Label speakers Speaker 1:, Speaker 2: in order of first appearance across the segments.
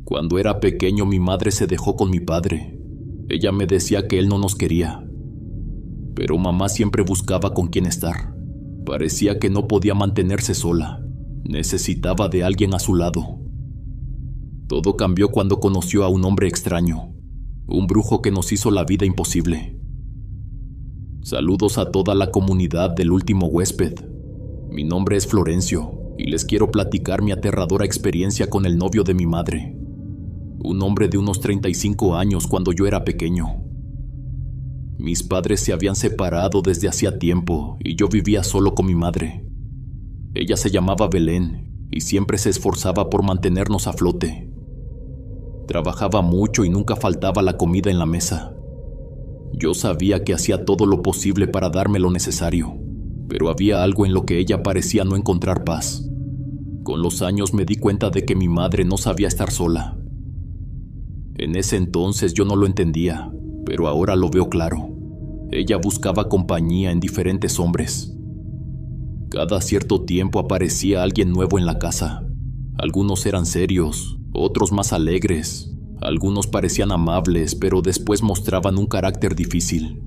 Speaker 1: Cuando era pequeño mi madre se dejó con mi padre. Ella me decía que él no nos quería. Pero mamá siempre buscaba con quién estar. Parecía que no podía mantenerse sola. Necesitaba de alguien a su lado. Todo cambió cuando conoció a un hombre extraño, un brujo que nos hizo la vida imposible. Saludos a toda la comunidad del último huésped. Mi nombre es Florencio y les quiero platicar mi aterradora experiencia con el novio de mi madre, un hombre de unos 35 años cuando yo era pequeño. Mis padres se habían separado desde hacía tiempo y yo vivía solo con mi madre. Ella se llamaba Belén y siempre se esforzaba por mantenernos a flote. Trabajaba mucho y nunca faltaba la comida en la mesa. Yo sabía que hacía todo lo posible para darme lo necesario, pero había algo en lo que ella parecía no encontrar paz. Con los años me di cuenta de que mi madre no sabía estar sola. En ese entonces yo no lo entendía, pero ahora lo veo claro. Ella buscaba compañía en diferentes hombres. Cada cierto tiempo aparecía alguien nuevo en la casa. Algunos eran serios, otros más alegres. Algunos parecían amables, pero después mostraban un carácter difícil.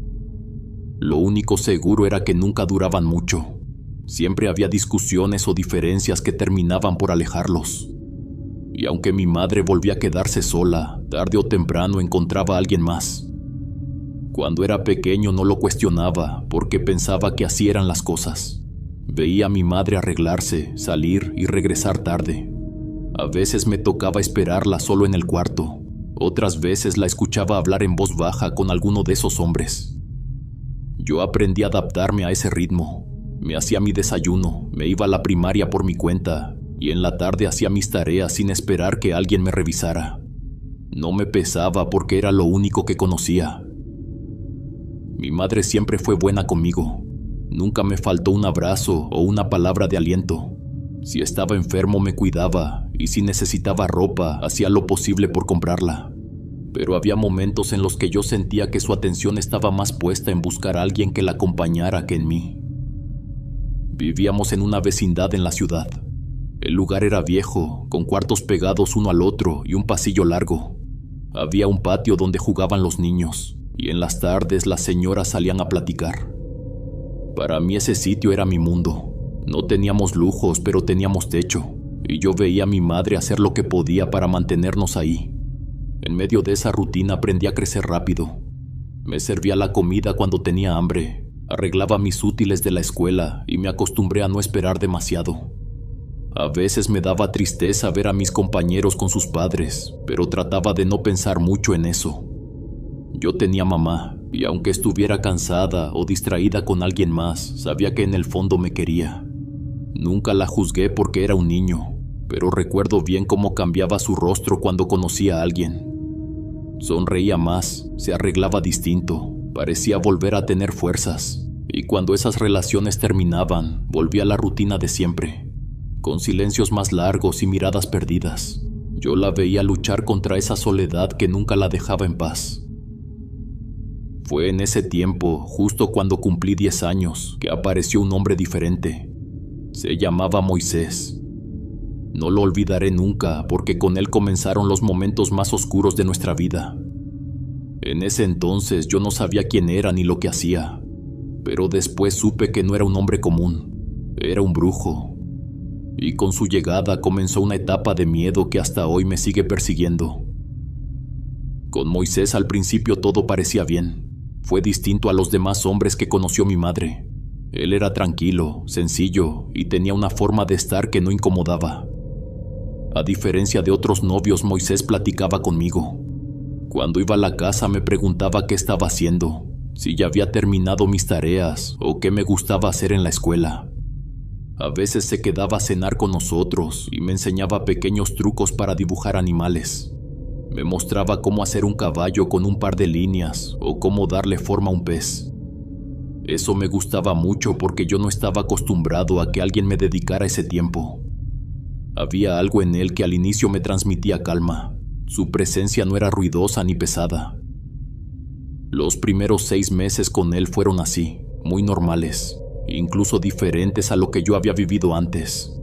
Speaker 1: Lo único seguro era que nunca duraban mucho. Siempre había discusiones o diferencias que terminaban por alejarlos. Y aunque mi madre volvía a quedarse sola, tarde o temprano encontraba a alguien más. Cuando era pequeño no lo cuestionaba, porque pensaba que así eran las cosas. Veía a mi madre arreglarse, salir y regresar tarde. A veces me tocaba esperarla solo en el cuarto. Otras veces la escuchaba hablar en voz baja con alguno de esos hombres. Yo aprendí a adaptarme a ese ritmo. Me hacía mi desayuno, me iba a la primaria por mi cuenta y en la tarde hacía mis tareas sin esperar que alguien me revisara. No me pesaba porque era lo único que conocía. Mi madre siempre fue buena conmigo. Nunca me faltó un abrazo o una palabra de aliento. Si estaba enfermo me cuidaba y si necesitaba ropa hacía lo posible por comprarla. Pero había momentos en los que yo sentía que su atención estaba más puesta en buscar a alguien que la acompañara que en mí. Vivíamos en una vecindad en la ciudad. El lugar era viejo, con cuartos pegados uno al otro y un pasillo largo. Había un patio donde jugaban los niños y en las tardes las señoras salían a platicar. Para mí ese sitio era mi mundo. No teníamos lujos, pero teníamos techo, y yo veía a mi madre hacer lo que podía para mantenernos ahí. En medio de esa rutina aprendí a crecer rápido. Me servía la comida cuando tenía hambre, arreglaba mis útiles de la escuela y me acostumbré a no esperar demasiado. A veces me daba tristeza ver a mis compañeros con sus padres, pero trataba de no pensar mucho en eso. Yo tenía mamá, y aunque estuviera cansada o distraída con alguien más, sabía que en el fondo me quería. Nunca la juzgué porque era un niño, pero recuerdo bien cómo cambiaba su rostro cuando conocía a alguien. Sonreía más, se arreglaba distinto, parecía volver a tener fuerzas, y cuando esas relaciones terminaban, volvía a la rutina de siempre, con silencios más largos y miradas perdidas. Yo la veía luchar contra esa soledad que nunca la dejaba en paz. Fue en ese tiempo, justo cuando cumplí 10 años, que apareció un hombre diferente. Se llamaba Moisés. No lo olvidaré nunca porque con él comenzaron los momentos más oscuros de nuestra vida. En ese entonces yo no sabía quién era ni lo que hacía, pero después supe que no era un hombre común, era un brujo. Y con su llegada comenzó una etapa de miedo que hasta hoy me sigue persiguiendo. Con Moisés al principio todo parecía bien. Fue distinto a los demás hombres que conoció mi madre. Él era tranquilo, sencillo y tenía una forma de estar que no incomodaba. A diferencia de otros novios, Moisés platicaba conmigo. Cuando iba a la casa me preguntaba qué estaba haciendo, si ya había terminado mis tareas o qué me gustaba hacer en la escuela. A veces se quedaba a cenar con nosotros y me enseñaba pequeños trucos para dibujar animales. Me mostraba cómo hacer un caballo con un par de líneas o cómo darle forma a un pez. Eso me gustaba mucho porque yo no estaba acostumbrado a que alguien me dedicara ese tiempo. Había algo en él que al inicio me transmitía calma. Su presencia no era ruidosa ni pesada. Los primeros 6 meses con él fueron así, muy normales, incluso diferentes a lo que yo había vivido antes.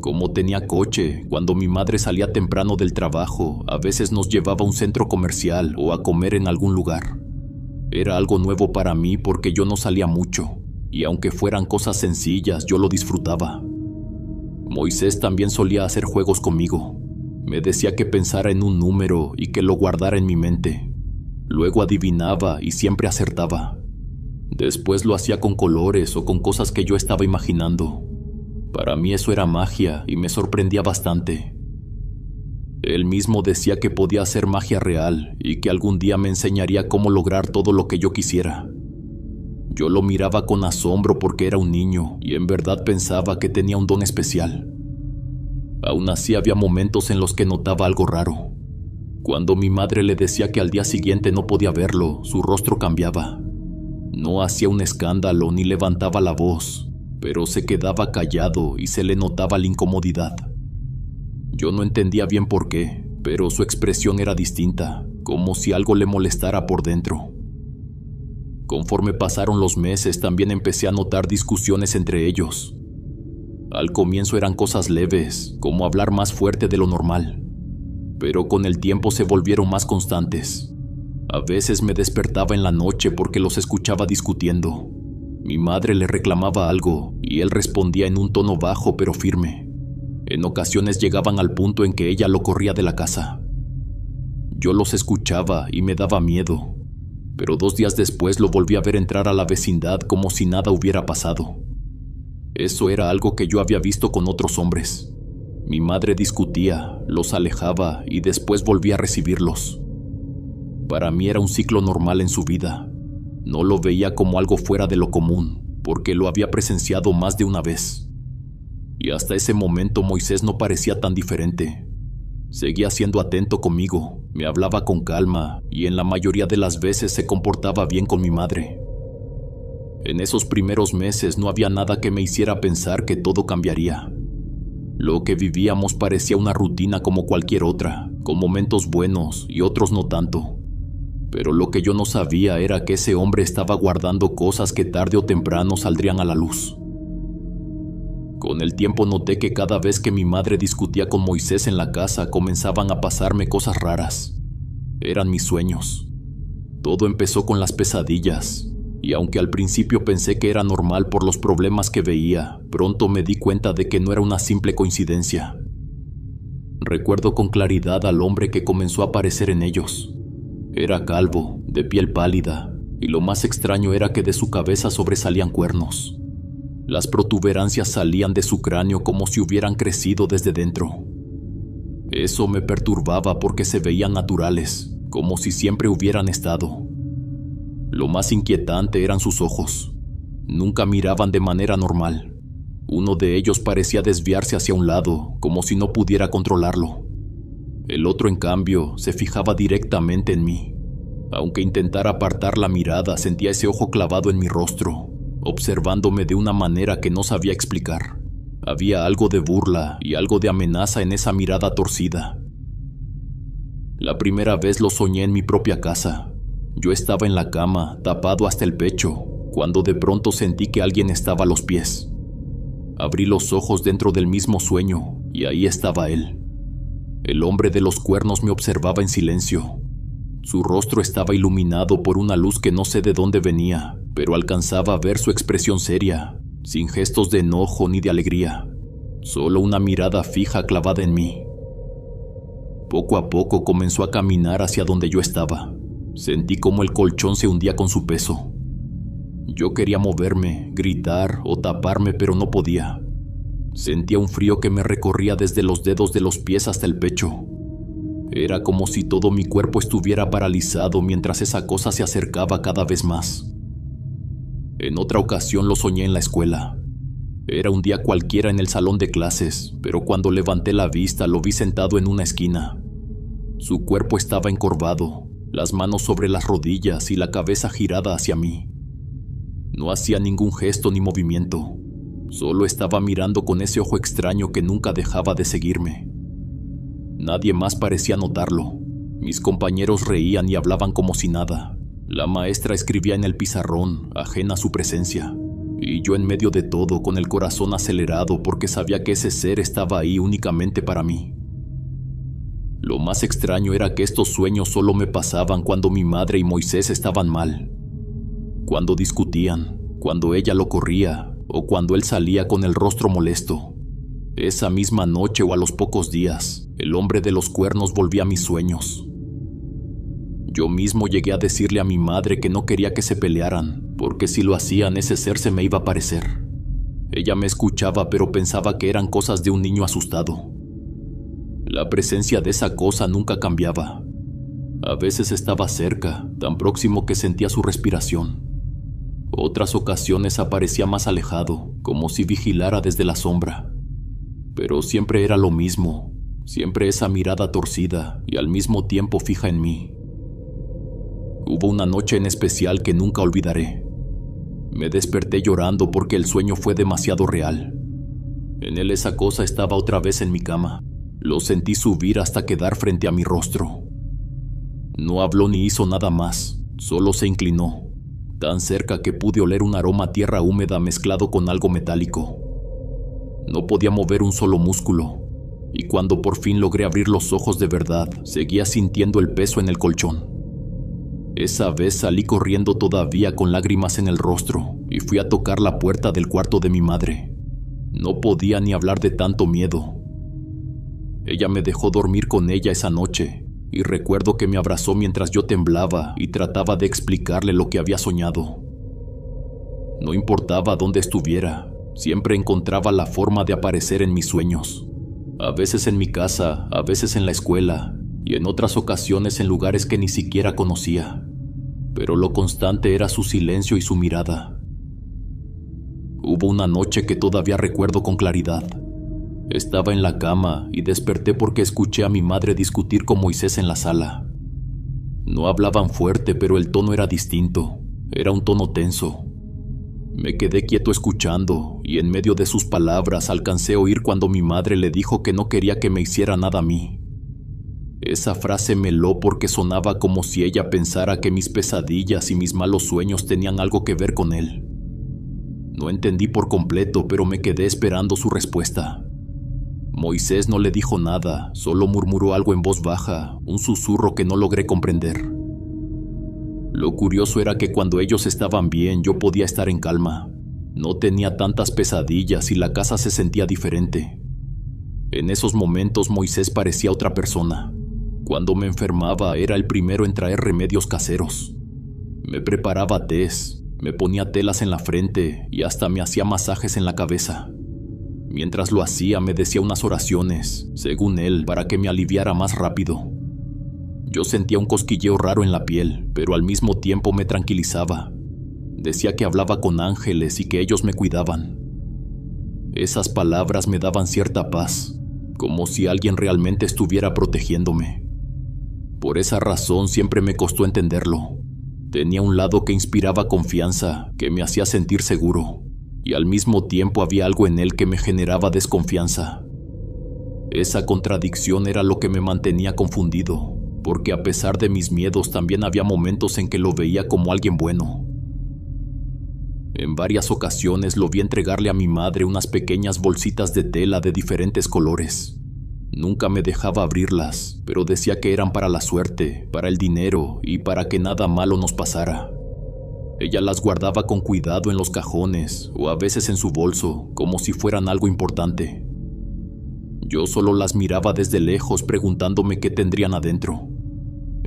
Speaker 1: Como tenía coche, cuando mi madre salía temprano del trabajo, a veces nos llevaba a un centro comercial o a comer en algún lugar. Era algo nuevo para mí porque yo no salía mucho, y aunque fueran cosas sencillas, yo lo disfrutaba. Moisés también solía hacer juegos conmigo. Me decía que pensara en un número y que lo guardara en mi mente. Luego adivinaba y siempre acertaba. Después lo hacía con colores o con cosas que yo estaba imaginando. Para mí eso era magia y me sorprendía bastante. Él mismo decía que podía hacer magia real y que algún día me enseñaría cómo lograr todo lo que yo quisiera. Yo lo miraba con asombro porque era un niño y en verdad pensaba que tenía un don especial. Aún así había momentos en los que notaba algo raro. Cuando mi madre le decía que al día siguiente no podía verlo, su rostro cambiaba. No hacía un escándalo ni levantaba la voz, pero se quedaba callado y se le notaba la incomodidad. Yo no entendía bien por qué, pero su expresión era distinta, como si algo le molestara por dentro. Conforme pasaron los meses, también empecé a notar discusiones entre ellos. Al comienzo eran cosas leves, como hablar más fuerte de lo normal, pero con el tiempo se volvieron más constantes. A veces me despertaba en la noche porque los escuchaba discutiendo. Mi madre le reclamaba algo y él respondía en un tono bajo pero firme. En ocasiones llegaban al punto en que ella lo corría de la casa. Yo los escuchaba y me daba miedo, pero 2 días después lo volví a ver entrar a la vecindad como si nada hubiera pasado. Eso era algo que yo había visto con otros hombres. Mi madre discutía, los alejaba y después volvía a recibirlos. Para mí era un ciclo normal en su vida. No lo veía como algo fuera de lo común, porque lo había presenciado más de una vez. Y hasta ese momento Moisés no parecía tan diferente. Seguía siendo atento conmigo, me hablaba con calma y en la mayoría de las veces se comportaba bien con mi madre. En esos primeros meses no había nada que me hiciera pensar que todo cambiaría. Lo que vivíamos parecía una rutina como cualquier otra, con momentos buenos y otros no tanto. Pero lo que yo no sabía era que ese hombre estaba guardando cosas que tarde o temprano saldrían a la luz. Con el tiempo noté que cada vez que mi madre discutía con Moisés en la casa comenzaban a pasarme cosas raras. Eran mis sueños. Todo empezó con las pesadillas, y aunque al principio pensé que era normal por los problemas que veía, pronto me di cuenta de que no era una simple coincidencia. Recuerdo con claridad al hombre que comenzó a aparecer en ellos. Era calvo, de piel pálida, y lo más extraño era que de su cabeza sobresalían cuernos. Las protuberancias salían de su cráneo como si hubieran crecido desde dentro. Eso me perturbaba porque se veían naturales, como si siempre hubieran estado. Lo más inquietante eran sus ojos. Nunca miraban de manera normal. Uno de ellos parecía desviarse hacia un lado, como si no pudiera controlarlo. El otro, en cambio, se fijaba directamente en mí. Aunque intentara apartar la mirada, sentía ese ojo clavado en mi rostro, observándome de una manera que no sabía explicar. Había algo de burla y algo de amenaza en esa mirada torcida. La primera vez lo soñé en mi propia casa. Yo estaba en la cama, tapado hasta el pecho, cuando de pronto sentí que alguien estaba a los pies. Abrí los ojos dentro del mismo sueño y ahí estaba él. El hombre de los cuernos me observaba en silencio. Su rostro estaba iluminado por una luz que no sé de dónde venía, pero alcanzaba a ver su expresión seria, sin gestos de enojo ni de alegría, solo una mirada fija clavada en mí. Poco a poco comenzó a caminar hacia donde yo estaba. Sentí como el colchón se hundía con su peso. Yo quería moverme, gritar o taparme, pero no podía. Sentía un frío que me recorría desde los dedos de los pies hasta el pecho. Era como si todo mi cuerpo estuviera paralizado mientras esa cosa se acercaba cada vez más. En otra ocasión lo soñé en la escuela. Era un día cualquiera en el salón de clases, pero cuando levanté la vista lo vi sentado en una esquina. Su cuerpo estaba encorvado, las manos sobre las rodillas y la cabeza girada hacia mí. No hacía ningún gesto ni movimiento. Solo estaba mirando con ese ojo extraño que nunca dejaba de seguirme. Nadie más parecía notarlo. Mis compañeros reían y hablaban como si nada. La maestra escribía en el pizarrón, ajena a su presencia. y yo en medio de todo con el corazón acelerado porque sabía que ese ser estaba ahí únicamente para mí. Lo más extraño era que estos sueños solo me pasaban cuando mi madre y Moisés estaban mal, cuando discutían, cuando ella lo corría o cuando él salía con el rostro molesto. Esa misma noche o a los pocos días, el hombre de los cuernos volvía a mis sueños. Yo mismo llegué a decirle a mi madre que no quería que se pelearan, porque si lo hacían ese ser se me iba a aparecer. Ella me escuchaba pero pensaba que eran cosas de un niño asustado. La presencia de esa cosa nunca cambiaba. A veces estaba cerca, tan próximo que sentía su respiración. Otras ocasiones aparecía más alejado, como si vigilara desde la sombra. Pero siempre era lo mismo, siempre esa mirada torcida y al mismo tiempo fija en mí. Hubo una noche en especial que nunca olvidaré. Me desperté llorando porque el sueño fue demasiado real. En él esa cosa estaba otra vez en mi cama. Lo sentí subir hasta quedar frente a mi rostro. No habló ni hizo nada más, solo se inclinó, tan cerca que pude oler un aroma a tierra húmeda mezclado con algo metálico. No podía mover un solo músculo, y cuando por fin logré abrir los ojos de verdad, seguía sintiendo el peso en el colchón. Esa vez salí corriendo todavía con lágrimas en el rostro y fui a tocar la puerta del cuarto de mi madre. No podía ni hablar de tanto miedo. Ella me dejó dormir con ella esa noche y recuerdo que me abrazó mientras yo temblaba y trataba de explicarle lo que había soñado. No importaba dónde estuviera, siempre encontraba la forma de aparecer en mis sueños. A veces en mi casa, a veces en la escuela y en otras ocasiones en lugares que ni siquiera conocía. Pero lo constante era su silencio y su mirada. Hubo una noche que todavía recuerdo con claridad. Estaba en la cama y desperté porque escuché a mi madre discutir con Moisés en la sala. No hablaban fuerte, pero el tono era distinto. Era un tono tenso. Me quedé quieto escuchando y en medio de sus palabras alcancé a oír cuando mi madre le dijo que no quería que me hiciera nada a mí. Esa frase me heló porque sonaba como si ella pensara que mis pesadillas y mis malos sueños tenían algo que ver con él. No entendí por completo, pero me quedé esperando su respuesta. Moisés no le dijo nada, solo murmuró algo en voz baja, un susurro que no logré comprender. Lo curioso era que cuando ellos estaban bien yo podía estar en calma. No tenía tantas pesadillas y la casa se sentía diferente. En esos momentos Moisés parecía otra persona. Cuando me enfermaba era el primero en traer remedios caseros. Me preparaba tés, me ponía telas en la frente y hasta me hacía masajes en la cabeza. Mientras lo hacía me decía unas oraciones, según él, para que me aliviara más rápido. Yo sentía un cosquilleo raro en la piel, pero al mismo tiempo me tranquilizaba. Decía que hablaba con ángeles y que ellos me cuidaban. Esas palabras me daban cierta paz, como si alguien realmente estuviera protegiéndome. Por esa razón siempre me costó entenderlo. Tenía un lado que inspiraba confianza, que me hacía sentir seguro, y al mismo tiempo había algo en él que me generaba desconfianza. Esa contradicción era lo que me mantenía confundido, porque a pesar de mis miedos también había momentos en que lo veía como alguien bueno. En varias ocasiones lo vi entregarle a mi madre unas pequeñas bolsitas de tela de diferentes colores. Nunca me dejaba abrirlas, pero decía que eran para la suerte, para el dinero y para que nada malo nos pasara. Ella las guardaba con cuidado en los cajones o a veces en su bolso, como si fueran algo importante. Yo solo las miraba desde lejos preguntándome qué tendrían adentro.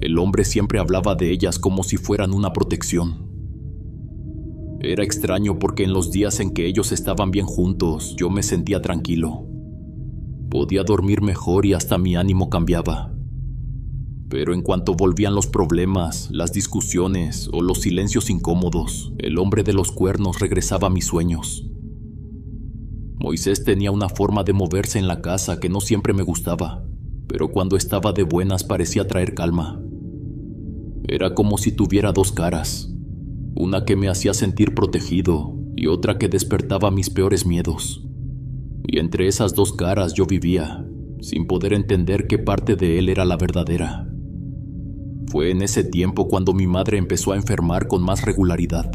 Speaker 1: El hombre siempre hablaba de ellas como si fueran una protección. Era extraño porque en los días en que ellos estaban bien juntos, yo me sentía tranquilo. Podía dormir mejor y hasta mi ánimo cambiaba. Pero en cuanto volvían los problemas, las discusiones o los silencios incómodos, el hombre de los cuernos regresaba a mis sueños. Moisés tenía una forma de moverse en la casa que no siempre me gustaba, pero cuando estaba de buenas parecía traer calma. Era como si tuviera dos caras, una que me hacía sentir protegido y otra que despertaba mis peores miedos. Y entre esas dos caras yo vivía, sin poder entender qué parte de él era la verdadera. Fue en ese tiempo cuando mi madre empezó a enfermar con más regularidad.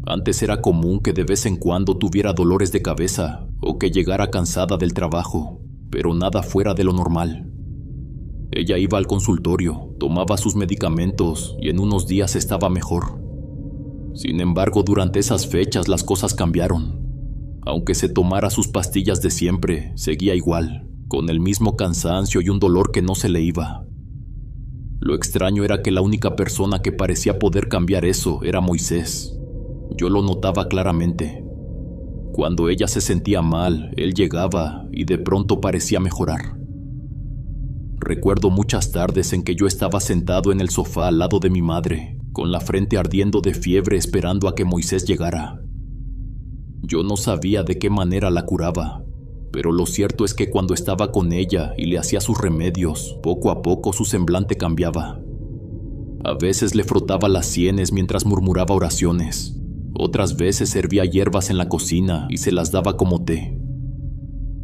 Speaker 1: Antes era común que de vez en cuando tuviera dolores de cabeza o que llegara cansada del trabajo, pero nada fuera de lo normal. Ella iba al consultorio, tomaba sus medicamentos y en unos días estaba mejor. Sin embargo, durante esas fechas las cosas cambiaron. Aunque se tomara sus pastillas de siempre, seguía igual, con el mismo cansancio y un dolor que no se le iba. Lo extraño era que la única persona que parecía poder cambiar eso era Moisés. Yo lo notaba claramente. Cuando ella se sentía mal, él llegaba y de pronto parecía mejorar. Recuerdo muchas tardes en que yo estaba sentado en el sofá al lado de mi madre, con la frente ardiendo de fiebre esperando a que Moisés llegara. Yo no sabía de qué manera la curaba, pero lo cierto es que cuando estaba con ella y le hacía sus remedios, poco a poco su semblante cambiaba. A veces le frotaba las sienes mientras murmuraba oraciones. Otras veces servía hierbas en la cocina y se las daba como té.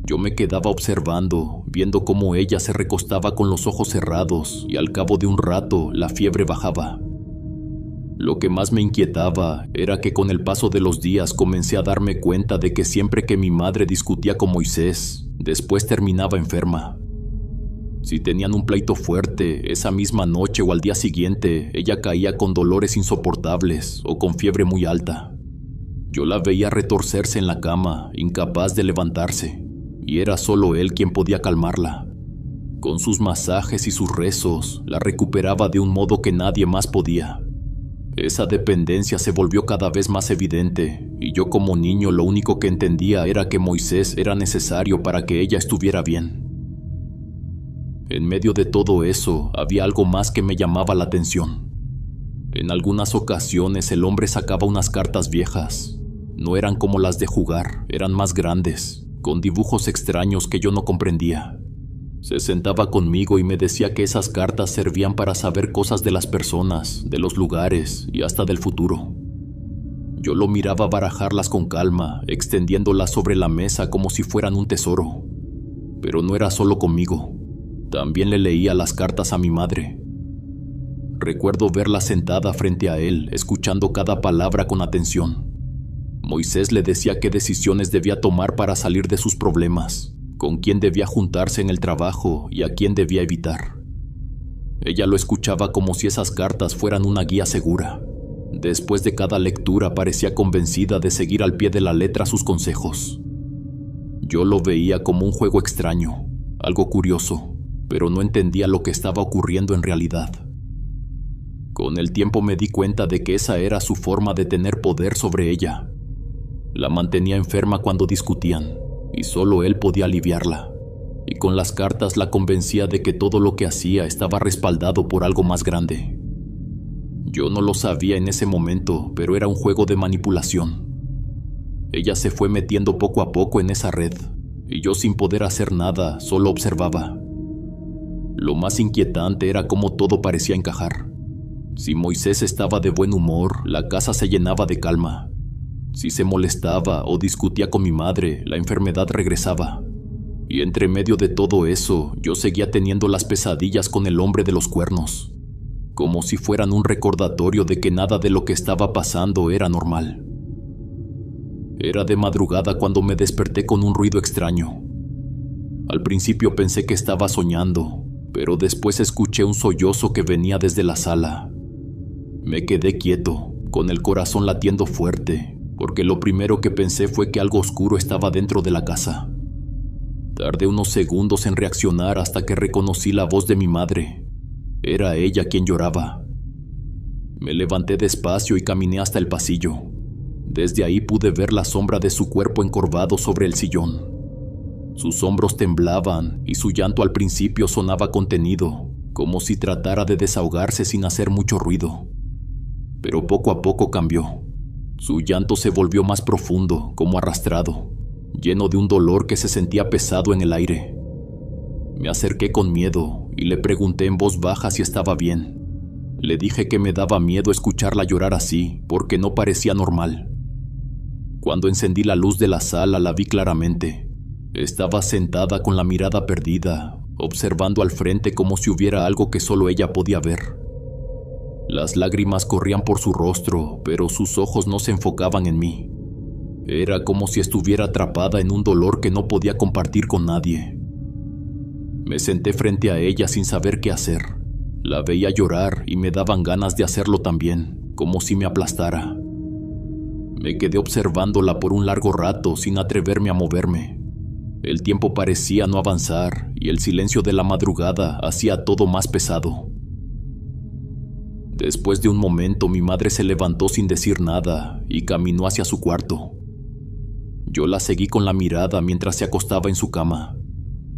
Speaker 1: Yo me quedaba observando, viendo cómo ella se recostaba con los ojos cerrados y al cabo de un rato la fiebre bajaba. Lo que más me inquietaba era que con el paso de los días comencé a darme cuenta de que siempre que mi madre discutía con Moisés, después terminaba enferma. Si tenían un pleito fuerte, esa misma noche o al día siguiente, ella caía con dolores insoportables o con fiebre muy alta. Yo la veía retorcerse en la cama, incapaz de levantarse, y era solo él quien podía calmarla. Con sus masajes y sus rezos, la recuperaba de un modo que nadie más podía. Esa dependencia se volvió cada vez más evidente, y yo como niño lo único que entendía era que Moisés era necesario para que ella estuviera bien. En medio de todo eso, había algo más que me llamaba la atención. En algunas ocasiones el hombre sacaba unas cartas viejas. No eran como las de jugar, eran más grandes, con dibujos extraños que yo no comprendía. Se sentaba conmigo y me decía que esas cartas servían para saber cosas de las personas, de los lugares y hasta del futuro. Yo lo miraba barajarlas con calma, extendiéndolas sobre la mesa como si fueran un tesoro. Pero no era solo conmigo. También le leía las cartas a mi madre. Recuerdo verla sentada frente a él, escuchando cada palabra con atención. Moisés le decía qué decisiones debía tomar para salir de sus problemas, con quién debía juntarse en el trabajo y a quién debía evitar. Ella lo escuchaba como si esas cartas fueran una guía segura. Después de cada lectura parecía convencida de seguir al pie de la letra sus consejos. Yo lo veía como un juego extraño, algo curioso, pero no entendía lo que estaba ocurriendo en realidad. Con el tiempo me di cuenta de que esa era su forma de tener poder sobre ella. La mantenía enferma cuando discutían, y solo él podía aliviarla. Y con las cartas la convencía de que todo lo que hacía estaba respaldado por algo más grande. Yo no lo sabía en ese momento, pero era un juego de manipulación. Ella se fue metiendo poco a poco en esa red, y yo sin poder hacer nada, solo observaba. Lo más inquietante era cómo todo parecía encajar. Si Moisés estaba de buen humor, la casa se llenaba de calma. Si se molestaba o discutía con mi madre, la enfermedad regresaba. Y entre medio de todo eso, yo seguía teniendo las pesadillas con el hombre de los cuernos, como si fueran un recordatorio de que nada de lo que estaba pasando era normal. Era de madrugada cuando me desperté con un ruido extraño. Al principio pensé que estaba soñando, pero después escuché un sollozo que venía desde la sala. Me quedé quieto, con el corazón latiendo fuerte, porque lo primero que pensé fue que algo oscuro estaba dentro de la casa. Tardé unos segundos en reaccionar hasta que reconocí la voz de mi madre. Era ella quien lloraba. Me levanté despacio y caminé hasta el pasillo. Desde ahí pude ver la sombra de su cuerpo encorvado sobre el sillón. Sus hombros temblaban y su llanto al principio sonaba contenido, como si tratara de desahogarse sin hacer mucho ruido. Pero poco a poco cambió. Su llanto se volvió más profundo, como arrastrado, lleno de un dolor que se sentía pesado en el aire. Me acerqué con miedo y le pregunté en voz baja si estaba bien. Le dije que me daba miedo escucharla llorar así, porque no parecía normal. Cuando encendí la luz de la sala la vi claramente. Estaba sentada con la mirada perdida, observando al frente como si hubiera algo que solo ella podía ver. Las lágrimas corrían por su rostro, pero sus ojos no se enfocaban en mí. Era como si estuviera atrapada en un dolor que no podía compartir con nadie. Me senté frente a ella sin saber qué hacer. La veía llorar y me daban ganas de hacerlo también, como si me aplastara. Me quedé observándola por un largo rato sin atreverme a moverme. El tiempo parecía no avanzar y el silencio de la madrugada hacía todo más pesado. Después de un momento, mi madre se levantó sin decir nada y caminó hacia su cuarto. Yo la seguí con la mirada mientras se acostaba en su cama.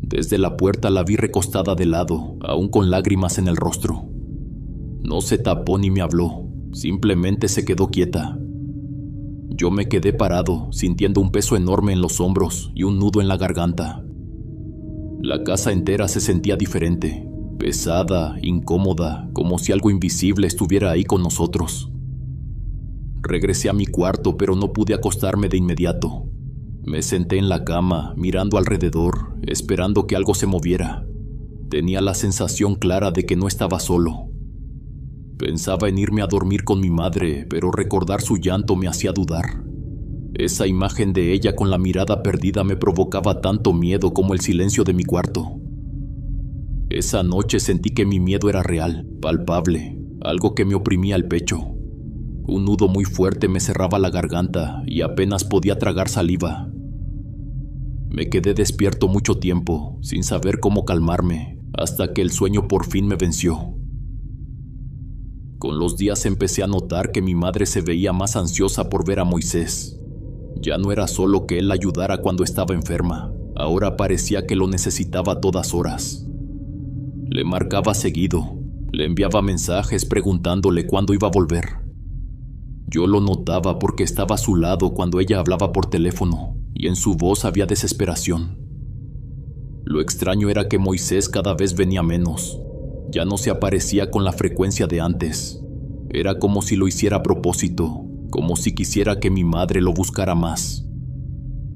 Speaker 1: Desde la puerta la vi recostada de lado, aún con lágrimas en el rostro. No se tapó ni me habló, simplemente se quedó quieta. Yo me quedé parado, sintiendo un peso enorme en los hombros y un nudo en la garganta. La casa entera se sentía diferente, pesada, incómoda, como si algo invisible estuviera ahí con nosotros. Regresé a mi cuarto, pero no pude acostarme de inmediato. Me senté en la cama, mirando alrededor, esperando que algo se moviera. Tenía la sensación clara de que no estaba solo. Pensaba en irme a dormir con mi madre, pero recordar su llanto me hacía dudar. Esa imagen de ella con la mirada perdida me provocaba tanto miedo como el silencio de mi cuarto. Esa noche sentí que mi miedo era real, palpable, algo que me oprimía el pecho. Un nudo muy fuerte me cerraba la garganta y apenas podía tragar saliva. Me quedé despierto mucho tiempo, sin saber cómo calmarme, hasta que el sueño por fin me venció. Con los días empecé a notar que mi madre se veía más ansiosa por ver a Moisés. Ya no era solo que él la ayudara cuando estaba enferma, ahora parecía que lo necesitaba a todas horas. Le marcaba seguido, le enviaba mensajes preguntándole cuándo iba a volver. Yo lo notaba porque estaba a su lado cuando ella hablaba por teléfono, y en su voz había desesperación. Lo extraño era que Moisés cada vez venía menos. Ya no se aparecía con la frecuencia de antes. Era como si lo hiciera a propósito, como si quisiera que mi madre lo buscara más.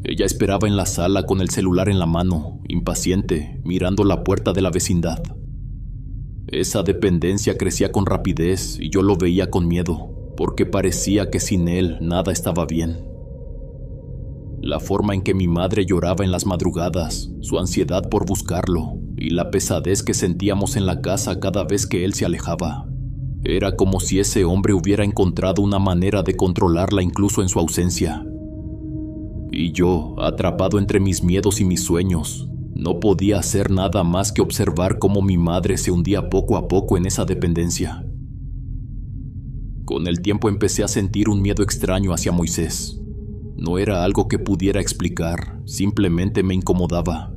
Speaker 1: Ella esperaba en la sala con el celular en la mano, impaciente, mirando la puerta de la vecindad. Esa dependencia crecía con rapidez y yo lo veía con miedo, porque parecía que sin él nada estaba bien. La forma en que mi madre lloraba en las madrugadas, su ansiedad por buscarlo y la pesadez que sentíamos en la casa cada vez que él se alejaba. Era como si ese hombre hubiera encontrado una manera de controlarla incluso en su ausencia. Y yo, atrapado entre mis miedos y mis sueños, no podía hacer nada más que observar cómo mi madre se hundía poco a poco en esa dependencia. Con el tiempo empecé a sentir un miedo extraño hacia Moisés. No era algo que pudiera explicar, simplemente me incomodaba.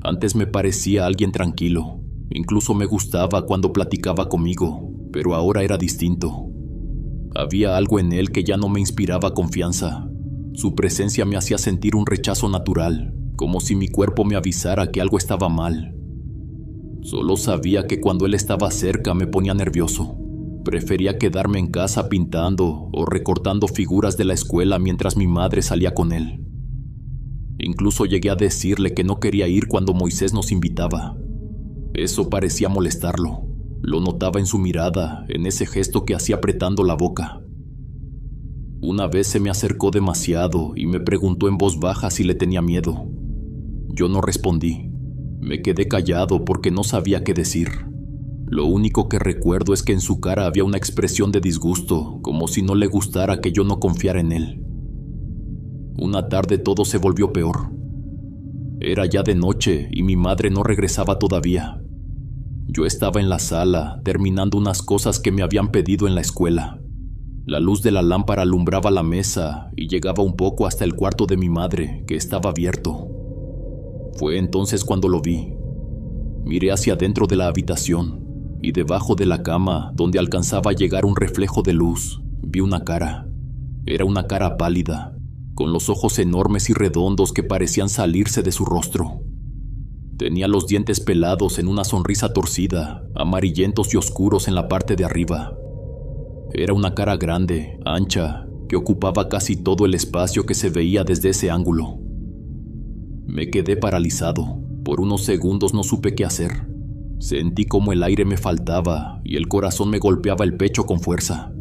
Speaker 1: Antes me parecía alguien tranquilo, incluso me gustaba cuando platicaba conmigo, pero ahora era distinto. Había algo en él que ya no me inspiraba confianza. Su presencia me hacía sentir un rechazo natural, como si mi cuerpo me avisara que algo estaba mal. Solo sabía que cuando él estaba cerca me ponía nervioso. Prefería quedarme en casa pintando o recortando figuras de la escuela mientras mi madre salía con él. Incluso llegué a decirle que no quería ir cuando Moisés nos invitaba. Eso parecía molestarlo. Lo notaba en su mirada, en ese gesto que hacía apretando la boca. Una vez se me acercó demasiado y me preguntó en voz baja si le tenía miedo. Yo no respondí. Me quedé callado porque no sabía qué decir. Lo único que recuerdo es que en su cara había una expresión de disgusto, como si no le gustara que yo no confiara en él. Una tarde todo se volvió peor. Era ya de noche y mi madre no regresaba todavía. Yo estaba en la sala, terminando unas cosas que me habían pedido en la escuela. La luz de la lámpara alumbraba la mesa y llegaba un poco hasta el cuarto de mi madre, que estaba abierto. Fue entonces cuando lo vi. Miré hacia adentro de la habitación y debajo de la cama, donde alcanzaba a llegar un reflejo de luz, vi una cara. Era una cara pálida, con los ojos enormes y redondos que parecían salirse de su rostro. Tenía los dientes pelados en una sonrisa torcida, amarillentos y oscuros en la parte de arriba. Era una cara grande, ancha, que ocupaba casi todo el espacio que se veía desde ese ángulo. Me quedé paralizado. Por unos segundos no supe qué hacer. Sentí como el aire me faltaba y el corazón me golpeaba el pecho con fuerza.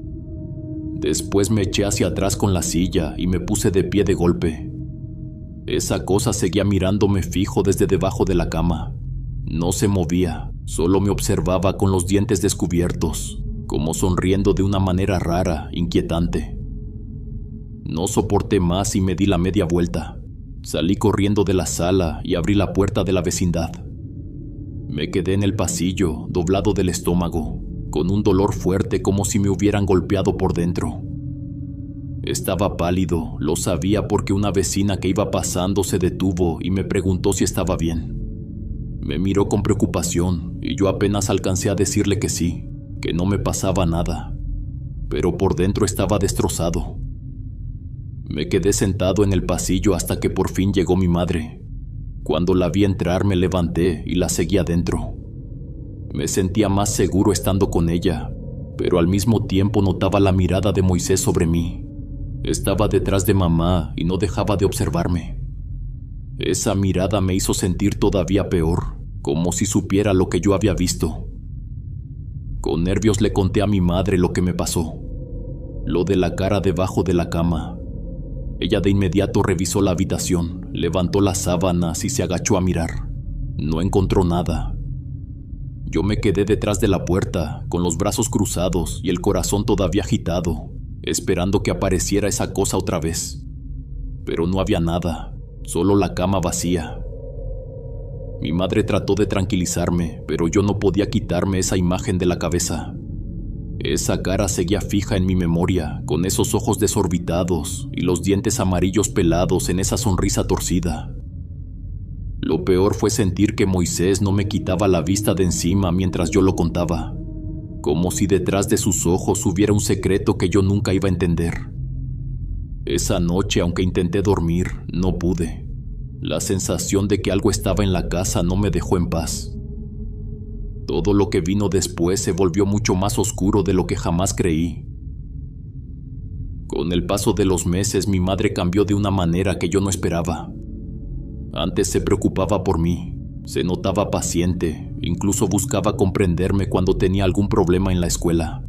Speaker 1: Después me eché hacia atrás con la silla y me puse de pie de golpe. Esa cosa seguía mirándome fijo desde debajo de la cama. No se movía, solo me observaba con los dientes descubiertos, como sonriendo de una manera rara, inquietante. No soporté más y me di la media vuelta. Salí corriendo de la sala y abrí la puerta de la vecindad. Me quedé en el pasillo, doblado del estómago, con un dolor fuerte como si me hubieran golpeado por dentro. Estaba pálido, lo sabía porque una vecina que iba pasando se detuvo y me preguntó si estaba bien. Me miró con preocupación y yo apenas alcancé a decirle que sí, que no me pasaba nada, pero por dentro estaba destrozado. Me quedé sentado en el pasillo hasta que por fin llegó mi madre. Cuando la vi entrar me levanté y la seguí adentro. Me sentía más seguro estando con ella, pero al mismo tiempo notaba la mirada de Moisés sobre mí. Estaba detrás de mamá y no dejaba de observarme. Esa mirada me hizo sentir todavía peor, como si supiera lo que yo había visto. Con nervios le conté a mi madre lo que me pasó, lo de la cara debajo de la cama. Ella de inmediato revisó la habitación, levantó las sábanas y se agachó a mirar. No encontró nada. Yo me quedé detrás de la puerta, con los brazos cruzados y el corazón todavía agitado, esperando que apareciera esa cosa otra vez. Pero no había nada, solo la cama vacía. Mi madre trató de tranquilizarme, pero yo no podía quitarme esa imagen de la cabeza. Esa cara seguía fija en mi memoria, con esos ojos desorbitados y los dientes amarillos pelados en esa sonrisa torcida. Lo peor fue sentir que Moisés no me quitaba la vista de encima mientras yo lo contaba, como si detrás de sus ojos hubiera un secreto que yo nunca iba a entender. Esa noche, aunque intenté dormir, no pude. La sensación de que algo estaba en la casa no me dejó en paz. Todo lo que vino después se volvió mucho más oscuro de lo que jamás creí. Con el paso de los meses, mi madre cambió de una manera que yo no esperaba. Antes se preocupaba por mí, se notaba paciente, incluso buscaba comprenderme cuando tenía algún problema en la escuela.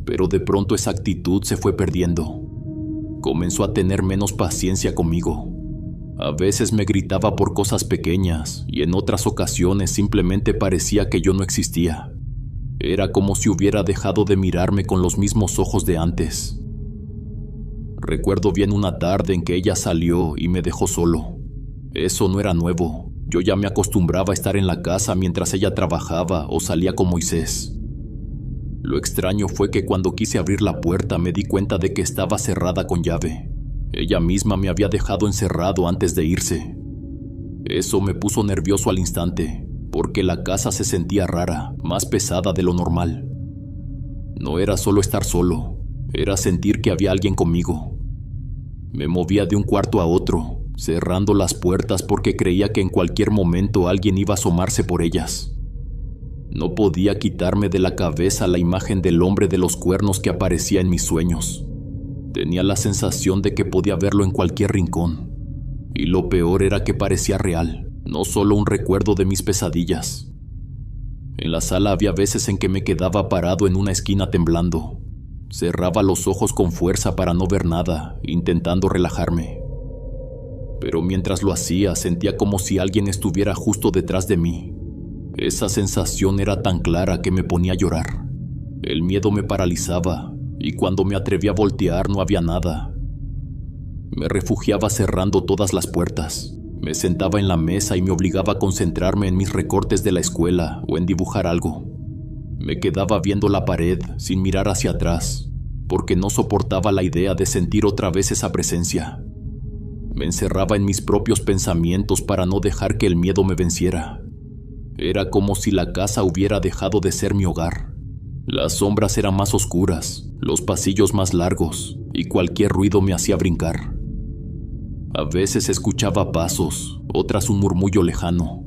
Speaker 1: Pero de pronto esa actitud se fue perdiendo. Comenzó a tener menos paciencia conmigo. A veces me gritaba por cosas pequeñas y en otras ocasiones simplemente parecía que yo no existía. Era como si hubiera dejado de mirarme con los mismos ojos de antes. Recuerdo bien una tarde en que ella salió y me dejó solo. Eso no era nuevo. Yo ya me acostumbraba a estar en la casa mientras ella trabajaba o salía con Moisés. Lo extraño fue que cuando quise abrir la puerta me di cuenta de que estaba cerrada con llave. Ella misma me había dejado encerrado antes de irse. Eso me puso nervioso al instante, porque la casa se sentía rara, más pesada de lo normal. No era solo estar solo, era sentir que había alguien conmigo. Me movía de un cuarto a otro, cerrando las puertas porque creía que en cualquier momento alguien iba a asomarse por ellas. No podía quitarme de la cabeza la imagen del hombre de los cuernos que aparecía en mis sueños. Tenía la sensación de que podía verlo en cualquier rincón. Y lo peor era que parecía real, no solo un recuerdo de mis pesadillas. En la sala había veces en que me quedaba parado en una esquina temblando. Cerraba los ojos con fuerza para no ver nada, intentando relajarme. Pero mientras lo hacía, sentía como si alguien estuviera justo detrás de mí. Esa sensación era tan clara que me ponía a llorar. El miedo me paralizaba. Y cuando me atreví a voltear no había nada. Me refugiaba cerrando todas las puertas. Me sentaba en la mesa y me obligaba a concentrarme en mis recortes de la escuela o en dibujar algo. Me quedaba viendo la pared sin mirar hacia atrás, porque no soportaba la idea de sentir otra vez esa presencia. Me encerraba en mis propios pensamientos para no dejar que el miedo me venciera. Era como si la casa hubiera dejado de ser mi hogar. Las sombras eran más oscuras, los pasillos más largos, y cualquier ruido me hacía brincar. A veces escuchaba pasos, otras un murmullo lejano.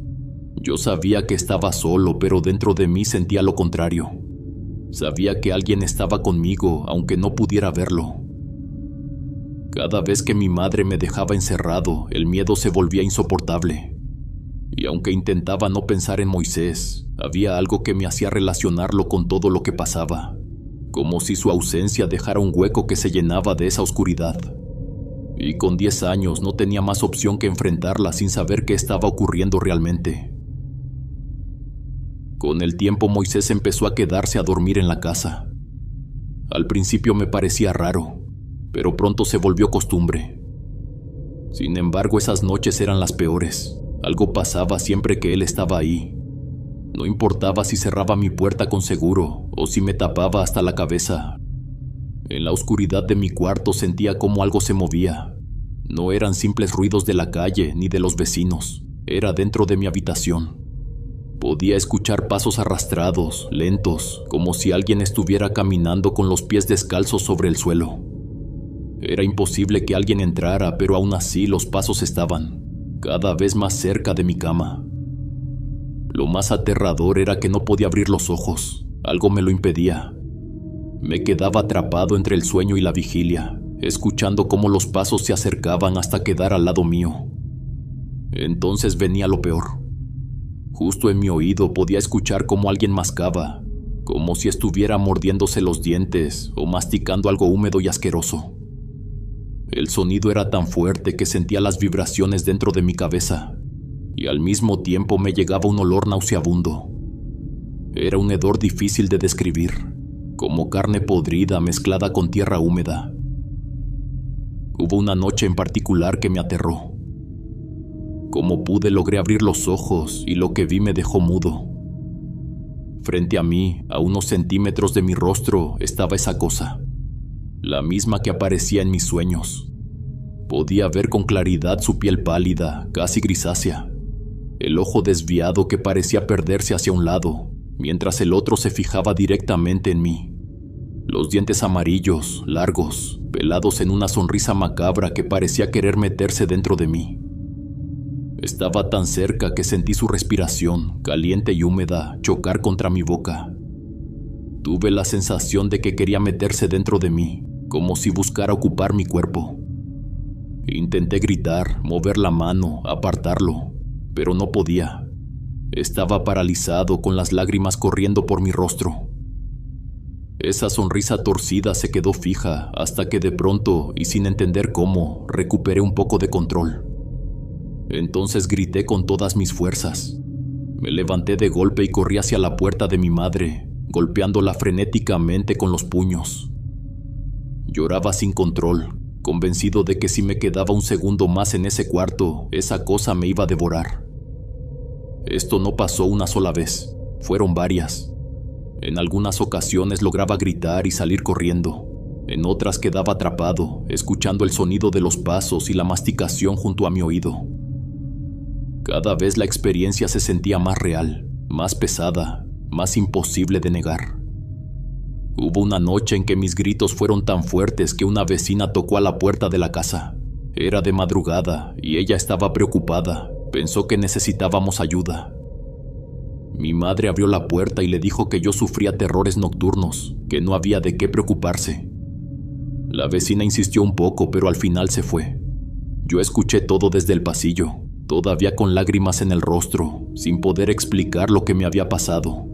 Speaker 1: Yo sabía que estaba solo, pero dentro de mí sentía lo contrario. Sabía que alguien estaba conmigo, aunque no pudiera verlo. Cada vez que mi madre me dejaba encerrado, el miedo se volvía insoportable. Y aunque intentaba no pensar en Moisés, había algo que me hacía relacionarlo con todo lo que pasaba, como si su ausencia dejara un hueco que se llenaba de esa oscuridad. Y con 10 años no tenía más opción que enfrentarla sin saber qué estaba ocurriendo realmente. Con el tiempo Moisés empezó a quedarse a dormir en la casa. Al principio me parecía raro, pero pronto se volvió costumbre. Sin embargo, esas noches eran las peores. Algo pasaba siempre que él estaba ahí. No importaba si cerraba mi puerta con seguro o si me tapaba hasta la cabeza. En la oscuridad de mi cuarto sentía como algo se movía. No eran simples ruidos de la calle ni de los vecinos, era dentro de mi habitación. Podía escuchar pasos arrastrados, lentos, como si alguien estuviera caminando con los pies descalzos sobre el suelo. Era imposible que alguien entrara, pero aún así los pasos estaban, cada vez más cerca de mi cama. Lo más aterrador era que no podía abrir los ojos, algo me lo impedía. Me quedaba atrapado entre el sueño y la vigilia, escuchando cómo los pasos se acercaban hasta quedar al lado mío. Entonces venía lo peor. Justo en mi oído podía escuchar cómo alguien mascaba, como si estuviera mordiéndose los dientes o masticando algo húmedo y asqueroso. El sonido era tan fuerte que sentía las vibraciones dentro de mi cabeza, y al mismo tiempo me llegaba un olor nauseabundo. Era un hedor difícil de describir, como carne podrida mezclada con tierra húmeda. Hubo una noche en particular que me aterró. Como pude, logré abrir los ojos y lo que vi me dejó mudo. Frente a mí, a unos centímetros de mi rostro, estaba esa cosa, la misma que aparecía en mis sueños. Podía ver con claridad su piel pálida, casi grisácea, el ojo desviado que parecía perderse hacia un lado, mientras el otro se fijaba directamente en mí. Los dientes amarillos, largos, pelados en una sonrisa macabra que parecía querer meterse dentro de mí. Estaba tan cerca que sentí su respiración, caliente y húmeda, chocar contra mi boca. Tuve la sensación de que quería meterse dentro de mí, como si buscara ocupar mi cuerpo. Intenté gritar, mover la mano, apartarlo, pero no podía. Estaba paralizado, con las lágrimas corriendo por mi rostro. Esa sonrisa torcida se quedó fija hasta que de pronto, y sin entender cómo, recuperé un poco de control. Entonces grité con todas mis fuerzas. Me levanté de golpe y corrí hacia la puerta de mi madre, golpeándola frenéticamente con los puños. Lloraba sin control, convencido de que si me quedaba un segundo más en ese cuarto, esa cosa me iba a devorar. Esto no pasó una sola vez, fueron varias. En algunas ocasiones lograba gritar y salir corriendo. En otras quedaba atrapado, escuchando el sonido de los pasos y la masticación junto a mi oído. Cada vez la experiencia se sentía más real, más pesada, más imposible de negar. Hubo una noche en que mis gritos fueron tan fuertes que una vecina tocó a la puerta de la casa. Era de madrugada y ella estaba preocupada, pensó que necesitábamos ayuda. Mi madre abrió la puerta y le dijo que yo sufría terrores nocturnos, que no había de qué preocuparse. La vecina insistió un poco, pero al final se fue. Yo escuché todo desde el pasillo, todavía con lágrimas en el rostro, sin poder explicar lo que me había pasado.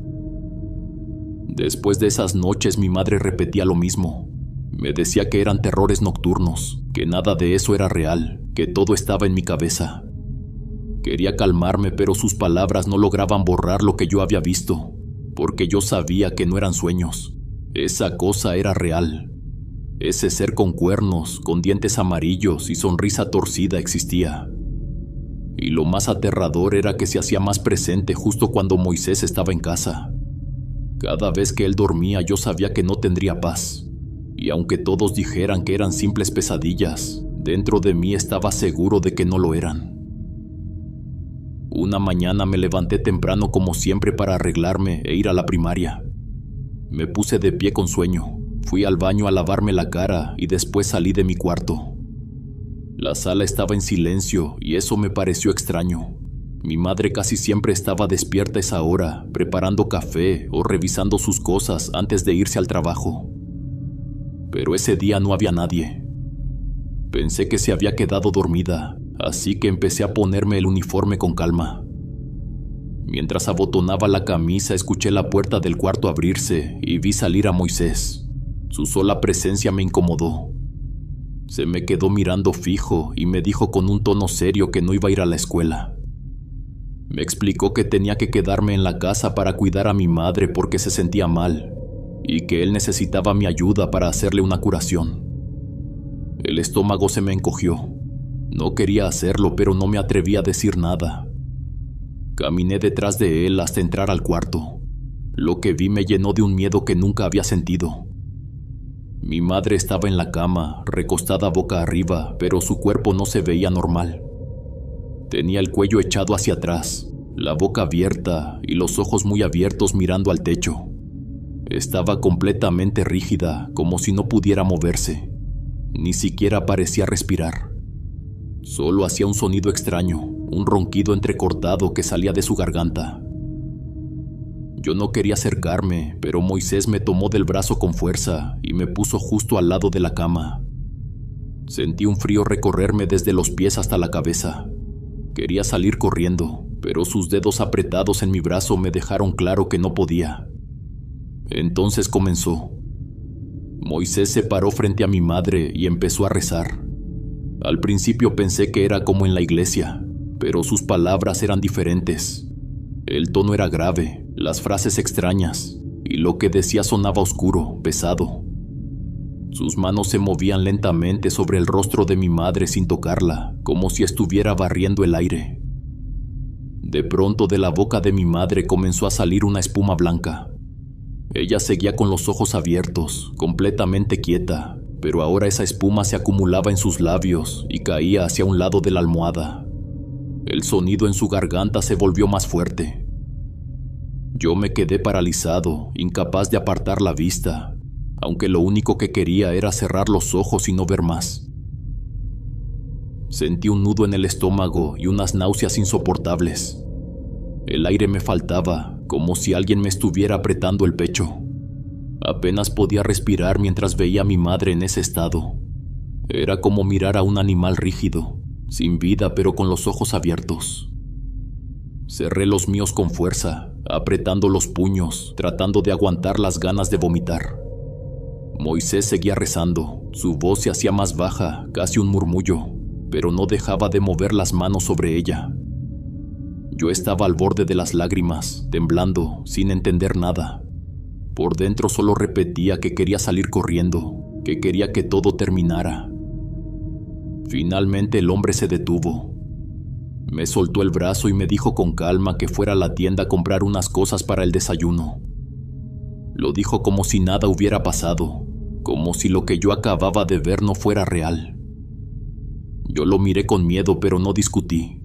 Speaker 1: Después de esas noches mi madre repetía lo mismo. Me decía que eran terrores nocturnos, que nada de eso era real, que todo estaba en mi cabeza. Quería calmarme, pero sus palabras no lograban borrar lo que yo había visto, porque yo sabía que no eran sueños. Esa cosa era real. Ese ser con cuernos, con dientes amarillos y sonrisa torcida existía. Y lo más aterrador era que se hacía más presente justo cuando Moisés estaba en casa. Cada vez que él dormía yo sabía que no tendría paz. Y aunque todos dijeran que eran simples pesadillas, dentro de mí estaba seguro de que no lo eran. Una mañana me levanté temprano como siempre para arreglarme e ir a la primaria. Me puse de pie con sueño, fui al baño a lavarme la cara y después salí de mi cuarto. La sala estaba en silencio y eso me pareció extraño. Mi madre casi siempre estaba despierta a esa hora, preparando café o revisando sus cosas antes de irse al trabajo. Pero ese día no había nadie. Pensé que se había quedado dormida, así que empecé a ponerme el uniforme con calma. Mientras abotonaba la camisa, escuché la puerta del cuarto abrirse y vi salir a Moisés. Su sola presencia me incomodó. Se me quedó mirando fijo y me dijo con un tono serio que no iba a ir a la escuela. Me explicó que tenía que quedarme en la casa para cuidar a mi madre porque se sentía mal y que él necesitaba mi ayuda para hacerle una curación. El estómago se me encogió. No quería hacerlo, pero no me atreví a decir nada. Caminé detrás de él hasta entrar al cuarto. Lo que vi me llenó de un miedo que nunca había sentido. Mi madre estaba en la cama, recostada boca arriba, pero su cuerpo no se veía normal. Tenía el cuello echado hacia atrás, la boca abierta y los ojos muy abiertos mirando al techo. Estaba completamente rígida, como si no pudiera moverse. Ni siquiera parecía respirar. Solo hacía un sonido extraño, un ronquido entrecortado que salía de su garganta. Yo no quería acercarme, pero Moisés me tomó del brazo con fuerza y me puso justo al lado de la cama. Sentí un frío recorrerme desde los pies hasta la cabeza. Quería salir corriendo, pero sus dedos apretados en mi brazo me dejaron claro que no podía. Entonces comenzó. Moisés se paró frente a mi madre y empezó a rezar. Al principio pensé que era como en la iglesia, pero sus palabras eran diferentes. El tono era grave, las frases extrañas, y lo que decía sonaba oscuro, pesado. Sus manos se movían lentamente sobre el rostro de mi madre sin tocarla, como si estuviera barriendo el aire. De pronto de la boca de mi madre comenzó a salir una espuma blanca. Ella seguía con los ojos abiertos, completamente quieta, pero ahora esa espuma se acumulaba en sus labios y caía hacia un lado de la almohada. El sonido en su garganta se volvió más fuerte. Yo me quedé paralizado, incapaz de apartar la vista, aunque lo único que quería era cerrar los ojos y no ver más. Sentí un nudo en el estómago y unas náuseas insoportables. El aire me faltaba, como si alguien me estuviera apretando el pecho. Apenas podía respirar mientras veía a mi madre en ese estado. Era como mirar a un animal rígido, sin vida pero con los ojos abiertos. Cerré los míos con fuerza, apretando los puños, tratando de aguantar las ganas de vomitar. Moisés seguía rezando, su voz se hacía más baja, casi un murmullo, pero no dejaba de mover las manos sobre ella. Yo estaba al borde de las lágrimas, temblando, sin entender nada. Por dentro solo repetía que quería salir corriendo, que quería que todo terminara. Finalmente el hombre se detuvo. Me soltó el brazo y me dijo con calma que fuera a la tienda a comprar unas cosas para el desayuno. Lo dijo como si nada hubiera pasado, como si lo que yo acababa de ver no fuera real. Yo lo miré con miedo, pero no discutí.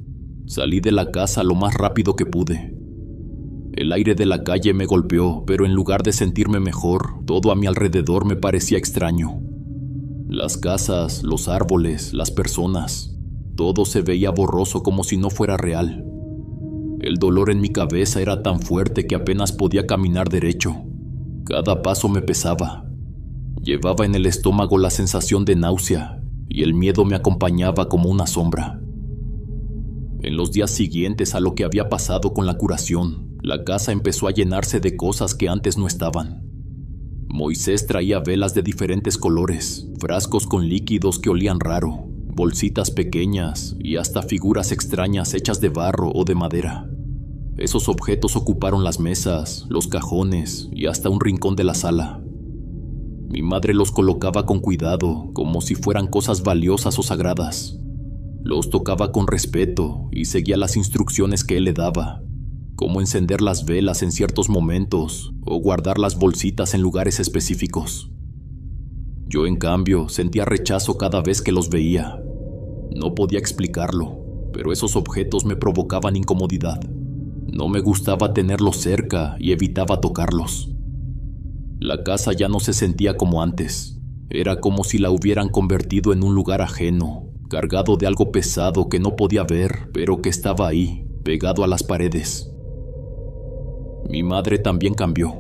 Speaker 1: Salí de la casa lo más rápido que pude. El aire de la calle me golpeó, pero en lugar de sentirme mejor, todo a mi alrededor me parecía extraño. Las casas, los árboles, las personas, todo se veía borroso como si no fuera real. El dolor en mi cabeza era tan fuerte que apenas podía caminar derecho. Cada paso me pesaba. Llevaba en el estómago la sensación de náusea y el miedo me acompañaba como una sombra. En los días siguientes a lo que había pasado con la curación, la casa empezó a llenarse de cosas que antes no estaban. Moisés traía velas de diferentes colores, frascos con líquidos que olían raro, bolsitas pequeñas y hasta figuras extrañas hechas de barro o de madera. Esos objetos ocuparon las mesas, los cajones y hasta un rincón de la sala. Mi madre los colocaba con cuidado, como si fueran cosas valiosas o sagradas. Los tocaba con respeto y seguía las instrucciones que él le daba, como encender las velas en ciertos momentos o guardar las bolsitas en lugares específicos. Yo, en cambio, sentía rechazo cada vez que los veía. No podía explicarlo, pero esos objetos me provocaban incomodidad. No me gustaba tenerlos cerca y evitaba tocarlos. La casa ya no se sentía como antes. Era como si la hubieran convertido en un lugar ajeno, cargado de algo pesado que no podía ver, pero que estaba ahí, pegado a las paredes. Mi madre también cambió.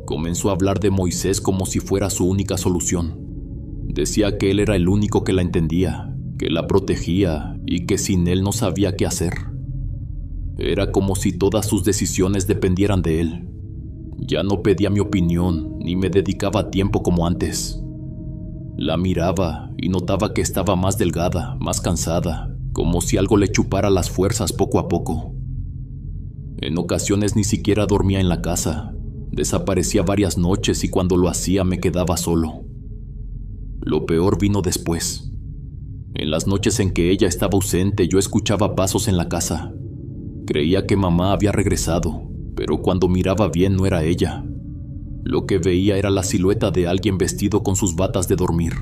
Speaker 1: Comenzó a hablar de Moisés como si fuera su única solución. Decía que él era el único que la entendía, que la protegía y que sin él no sabía qué hacer. Era como si todas sus decisiones dependieran de él. Ya no pedía mi opinión ni me dedicaba tiempo como antes. La miraba y notaba que estaba más delgada, más cansada, como si algo le chupara las fuerzas poco a poco. En ocasiones ni siquiera dormía en la casa. Desaparecía varias noches y cuando lo hacía me quedaba solo. Lo peor vino después. En las noches en que ella estaba ausente, yo escuchaba pasos en la casa. Creía que mamá había regresado, pero cuando miraba bien no era ella. Lo que veía era la silueta de alguien vestido con sus batas de dormir.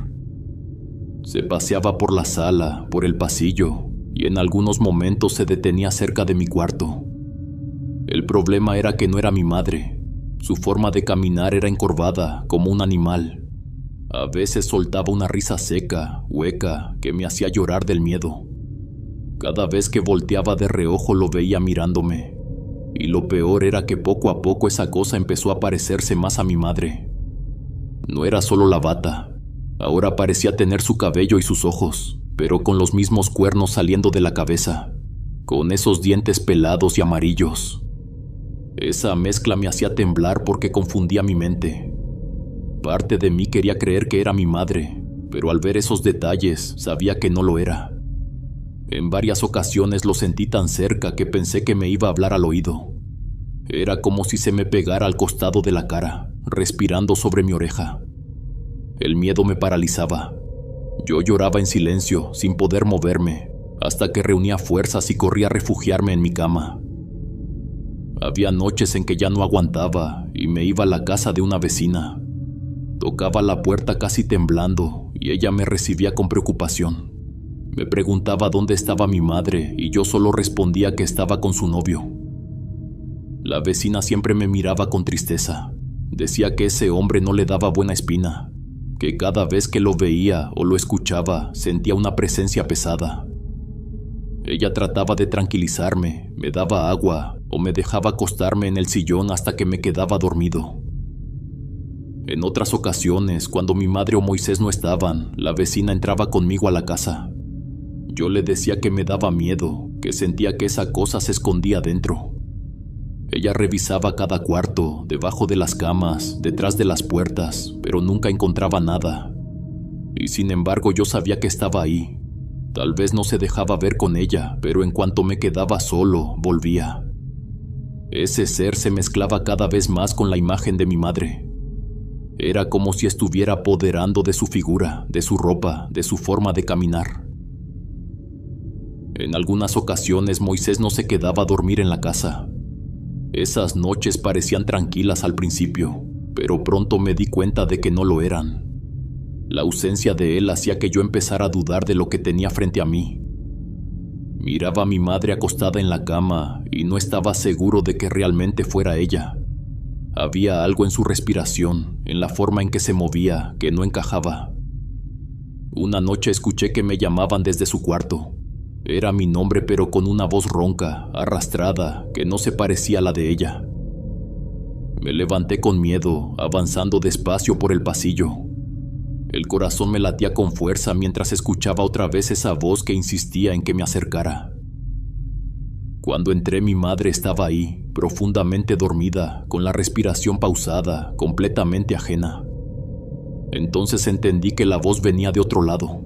Speaker 1: Se paseaba por la sala, por el pasillo, y en algunos momentos se detenía cerca de mi cuarto. El problema era que no era mi madre. Su forma de caminar era encorvada, como un animal. A veces soltaba una risa seca, hueca, que me hacía llorar del miedo. Cada vez que volteaba de reojo lo veía mirándome. Y lo peor era que poco a poco esa cosa empezó a parecerse más a mi madre. No era solo la bata. Ahora parecía tener su cabello y sus ojos, pero con los mismos cuernos saliendo de la cabeza, con esos dientes pelados y amarillos. Esa mezcla me hacía temblar porque confundía mi mente. Parte de mí quería creer que era mi madre, pero al ver esos detalles sabía que no lo era. En varias ocasiones lo sentí tan cerca que pensé que me iba a hablar al oído. Era como si se me pegara al costado de la cara, respirando sobre mi oreja. El miedo me paralizaba. Yo lloraba en silencio, sin poder moverme, hasta que reunía fuerzas y corría a refugiarme en mi cama. Había noches en que ya no aguantaba y me iba a la casa de una vecina. Tocaba la puerta casi temblando y ella me recibía con preocupación. Me preguntaba dónde estaba mi madre y yo solo respondía que estaba con su novio. La vecina siempre me miraba con tristeza. Decía que ese hombre no le daba buena espina, que cada vez que lo veía o lo escuchaba sentía una presencia pesada. Ella trataba de tranquilizarme, me daba agua o me dejaba acostarme en el sillón hasta que me quedaba dormido. En otras ocasiones, cuando mi madre o Moisés no estaban, la vecina entraba conmigo a la casa. Yo le decía que me daba miedo, que sentía que esa cosa se escondía dentro. Ella revisaba cada cuarto, debajo de las camas, detrás de las puertas, pero nunca encontraba nada. Y sin embargo yo sabía que estaba ahí. Tal vez no se dejaba ver con ella, pero en cuanto me quedaba solo, volvía. Ese ser se mezclaba cada vez más con la imagen de mi madre. Era como si estuviera apoderando de su figura, de su ropa, de su forma de caminar. En algunas ocasiones Moisés no se quedaba a dormir en la casa. Esas noches parecían tranquilas al principio, pero pronto me di cuenta de que no lo eran. La ausencia de él hacía que yo empezara a dudar de lo que tenía frente a mí. Miraba a mi madre acostada en la cama y no estaba seguro de que realmente fuera ella. Había algo en su respiración, en la forma en que se movía, que no encajaba. Una noche escuché que me llamaban desde su cuarto. Era mi nombre, pero con una voz ronca, arrastrada, que no se parecía a la de ella. Me levanté con miedo, avanzando despacio por el pasillo. El corazón me latía con fuerza mientras escuchaba otra vez esa voz que insistía en que me acercara. Cuando entré, mi madre estaba ahí, profundamente dormida, con la respiración pausada, completamente ajena. Entonces entendí que la voz venía de otro lado.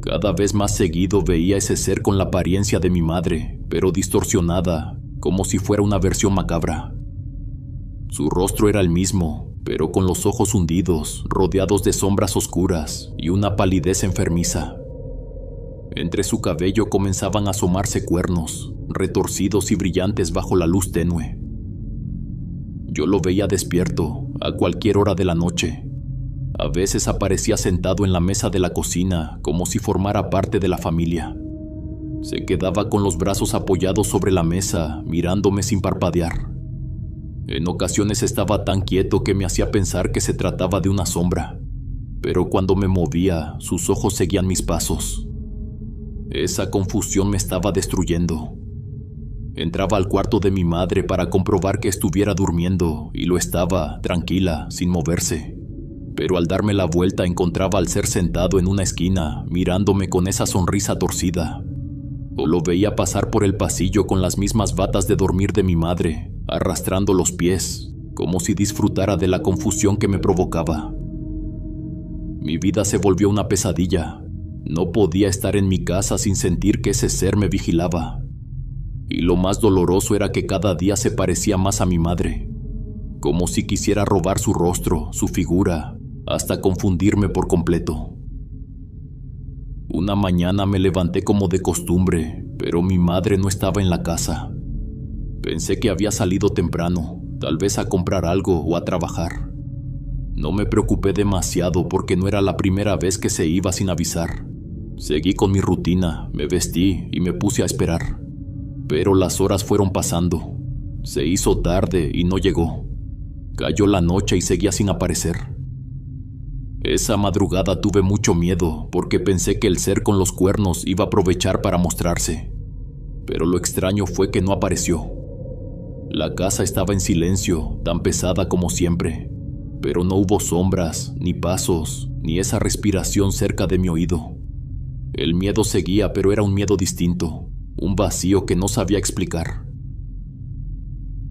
Speaker 1: Cada vez más seguido veía ese ser con la apariencia de mi madre, pero distorsionada, como si fuera una versión macabra. Su rostro era el mismo, pero con los ojos hundidos, rodeados de sombras oscuras y una palidez enfermiza. Entre su cabello comenzaban a asomarse cuernos, retorcidos y brillantes bajo la luz tenue. Yo lo veía despierto, a cualquier hora de la noche. A veces aparecía sentado en la mesa de la cocina, como si formara parte de la familia. Se quedaba con los brazos apoyados sobre la mesa, mirándome sin parpadear. En ocasiones estaba tan quieto que me hacía pensar que se trataba de una sombra, pero cuando me movía, sus ojos seguían mis pasos. Esa confusión me estaba destruyendo. Entraba al cuarto de mi madre para comprobar que estuviera durmiendo, y lo estaba, tranquila, sin moverse. Pero al darme la vuelta encontraba al ser sentado en una esquina, mirándome con esa sonrisa torcida. o lo veía pasar por el pasillo con las mismas batas de dormir de mi madre, arrastrando los pies, como si disfrutara de la confusión que me provocaba. Mi vida se volvió una pesadilla. No podía estar en mi casa sin sentir que ese ser me vigilaba. Y lo más doloroso era que cada día se parecía más a mi madre, como si quisiera robar su rostro, su figura, hasta confundirme por completo. Una mañana me levanté como de costumbre, pero mi madre no estaba en la casa. Pensé que había salido temprano, tal vez a comprar algo o a trabajar. No me preocupé demasiado porque no era la primera vez que se iba sin avisar. Seguí con mi rutina, me vestí y me puse a esperar. Pero las horas fueron pasando. Se hizo tarde y no llegó. Cayó la noche y seguía sin aparecer. Esa madrugada tuve mucho miedo porque pensé que el ser con los cuernos iba a aprovechar para mostrarse. Pero lo extraño fue que no apareció. La casa estaba en silencio, tan pesada como siempre, pero no hubo sombras, ni pasos, ni esa respiración cerca de mi oído. El miedo seguía, pero era un miedo distinto, un vacío que no sabía explicar.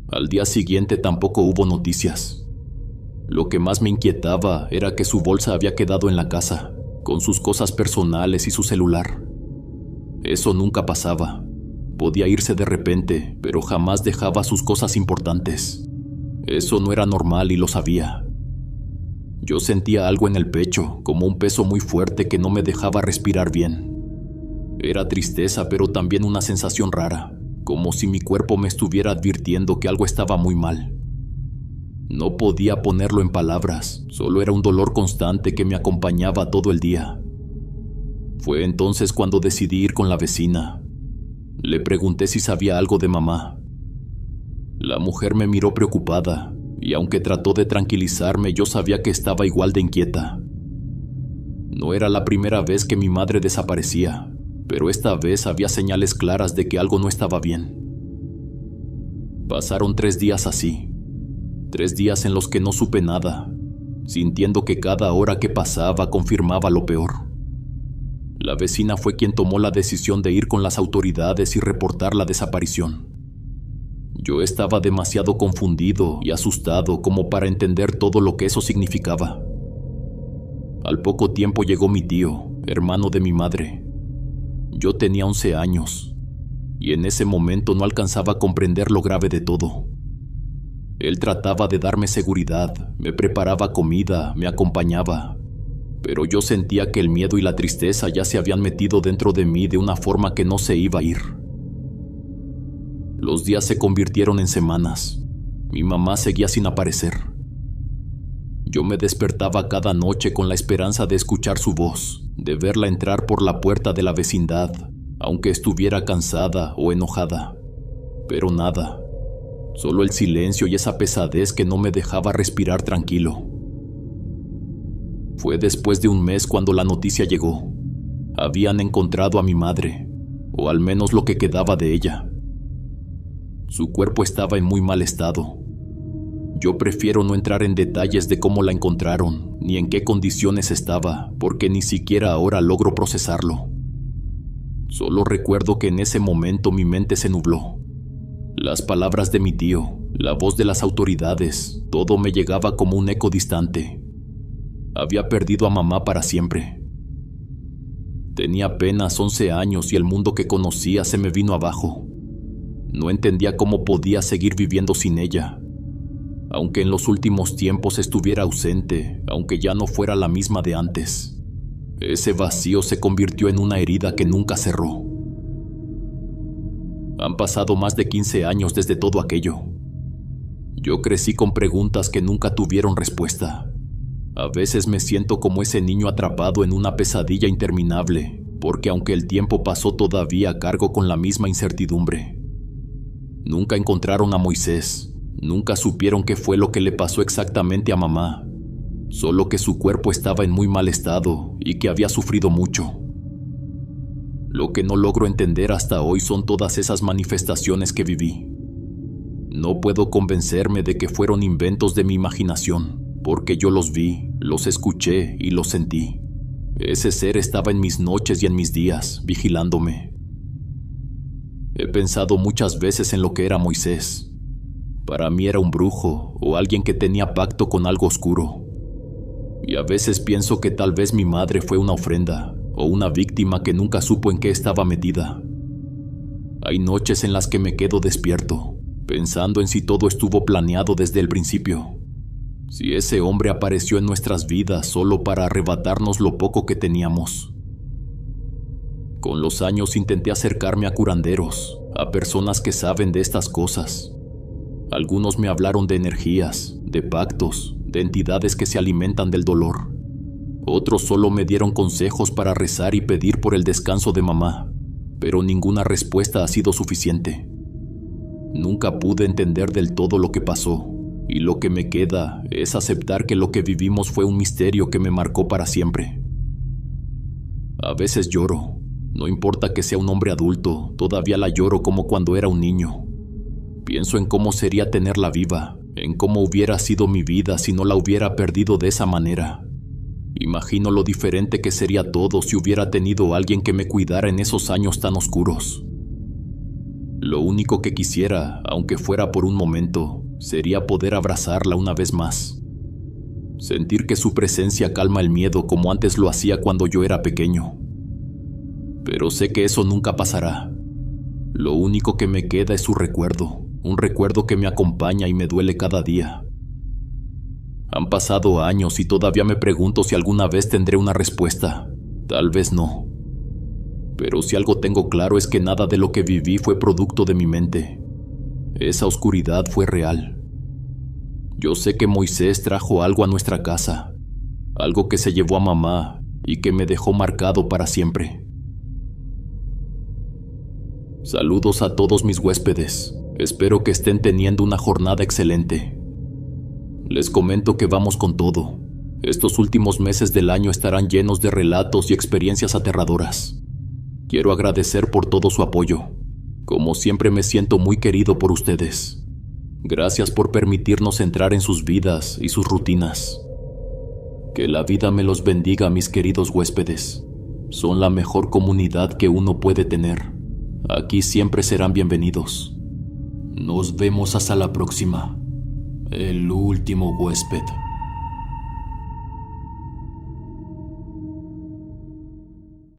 Speaker 1: Al día siguiente tampoco hubo noticias. Lo que más me inquietaba era que su bolsa había quedado en la casa, con sus cosas personales y su celular. Eso nunca pasaba. Podía irse de repente, pero jamás dejaba sus cosas importantes. Eso no era normal y lo sabía. Yo sentía algo en el pecho, como un peso muy fuerte que no me dejaba respirar bien. Era tristeza, pero también una sensación rara, como si mi cuerpo me estuviera advirtiendo que algo estaba muy mal. No podía ponerlo en palabras, solo era un dolor constante que me acompañaba todo el día. Fue entonces cuando decidí ir con la vecina. Le pregunté si sabía algo de mamá. La mujer me miró preocupada, y aunque trató de tranquilizarme, yo sabía que estaba igual de inquieta. No era la primera vez que mi madre desaparecía, pero esta vez había señales claras de que algo no estaba bien. Pasaron 3 días así. 3 días en los que no supe nada, sintiendo que cada hora que pasaba confirmaba lo peor. La vecina fue quien tomó la decisión de ir con las autoridades y reportar la desaparición. Yo estaba demasiado confundido y asustado como para entender todo lo que eso significaba. Al poco tiempo llegó mi tío, hermano de mi madre. Yo tenía 11 años, y en ese momento no alcanzaba a comprender lo grave de todo. Él trataba de darme seguridad, me preparaba comida, me acompañaba, pero yo sentía que el miedo y la tristeza ya se habían metido dentro de mí de una forma que no se iba a ir. Los días se convirtieron en semanas. Mi mamá seguía sin aparecer. Yo me despertaba cada noche con la esperanza de escuchar su voz, de verla entrar por la puerta de la vecindad, aunque estuviera cansada o enojada. Pero nada. Solo el silencio y esa pesadez que no me dejaba respirar tranquilo. Fue después de 1 mes cuando la noticia llegó. Habían encontrado a mi madre, o al menos lo que quedaba de ella. Su cuerpo estaba en muy mal estado. Yo prefiero no entrar en detalles de cómo la encontraron, ni en qué condiciones estaba, porque ni siquiera ahora logro procesarlo. Solo recuerdo que en ese momento mi mente se nubló. Las palabras de mi tío, la voz de las autoridades, todo me llegaba como un eco distante. Había perdido a mamá para siempre. Tenía apenas 11 años y el mundo que conocía se me vino abajo. No entendía cómo podía seguir viviendo sin ella. Aunque en los últimos tiempos estuviera ausente, aunque ya no fuera la misma de antes. Ese vacío se convirtió en una herida que nunca cerró. Han pasado más de 15 años desde todo aquello. Yo crecí con preguntas que nunca tuvieron respuesta. A veces me siento como ese niño atrapado en una pesadilla interminable, porque aunque el tiempo pasó todavía cargo con la misma incertidumbre. Nunca encontraron a Moisés, nunca supieron qué fue lo que le pasó exactamente a mamá, solo que su cuerpo estaba en muy mal estado y que había sufrido mucho. Lo que no logro entender hasta hoy son todas esas manifestaciones que viví. No puedo convencerme de que fueron inventos de mi imaginación, porque yo los vi, los escuché y los sentí. Ese ser estaba en mis noches y en mis días, vigilándome. He pensado muchas veces en lo que era Moisés. Para mí era un brujo o alguien que tenía pacto con algo oscuro. Y a veces pienso que tal vez mi madre fue una ofrenda o una víctima que nunca supo en qué estaba metida. Hay noches en las que me quedo despierto, pensando en si todo estuvo planeado desde el principio. Si ese hombre apareció en nuestras vidas solo para arrebatarnos lo poco que teníamos. Con los años intenté acercarme a curanderos, a personas que saben de estas cosas. Algunos me hablaron de energías, de pactos, de entidades que se alimentan del dolor. Otros solo me dieron consejos para rezar y pedir por el descanso de mamá, pero ninguna respuesta ha sido suficiente. Nunca pude entender del todo lo que pasó, y lo que me queda es aceptar que lo que vivimos fue un misterio que me marcó para siempre. A veces lloro, no importa que sea un hombre adulto, todavía la lloro como cuando era un niño. Pienso en cómo sería tenerla viva, en cómo hubiera sido mi vida si no la hubiera perdido de esa manera. Imagino lo diferente que sería todo si hubiera tenido alguien que me cuidara en esos años tan oscuros. Lo único que quisiera, aunque fuera por un momento, sería poder abrazarla una vez más. Sentir que su presencia calma el miedo como antes lo hacía cuando yo era pequeño. Pero sé que eso nunca pasará. Lo único que me queda es su recuerdo, un recuerdo que me acompaña y me duele cada día. Han pasado años y todavía me pregunto si alguna vez tendré una respuesta. Tal vez no. Pero si algo tengo claro es que nada de lo que viví fue producto de mi mente. Esa oscuridad fue real. Yo sé que Moisés trajo algo a nuestra casa, algo que se llevó a mamá y que me dejó marcado para siempre. Saludos a todos mis huéspedes. Espero que estén teniendo una jornada excelente. Les comento que vamos con todo. Estos últimos meses del año estarán llenos de relatos y experiencias aterradoras. Quiero agradecer por todo su apoyo. Como siempre me siento muy querido por ustedes. Gracias por permitirnos entrar en sus vidas y sus rutinas. Que la vida me los bendiga, mis queridos huéspedes. Son la mejor comunidad que uno puede tener. Aquí siempre serán bienvenidos. Nos vemos hasta la próxima. El último huésped.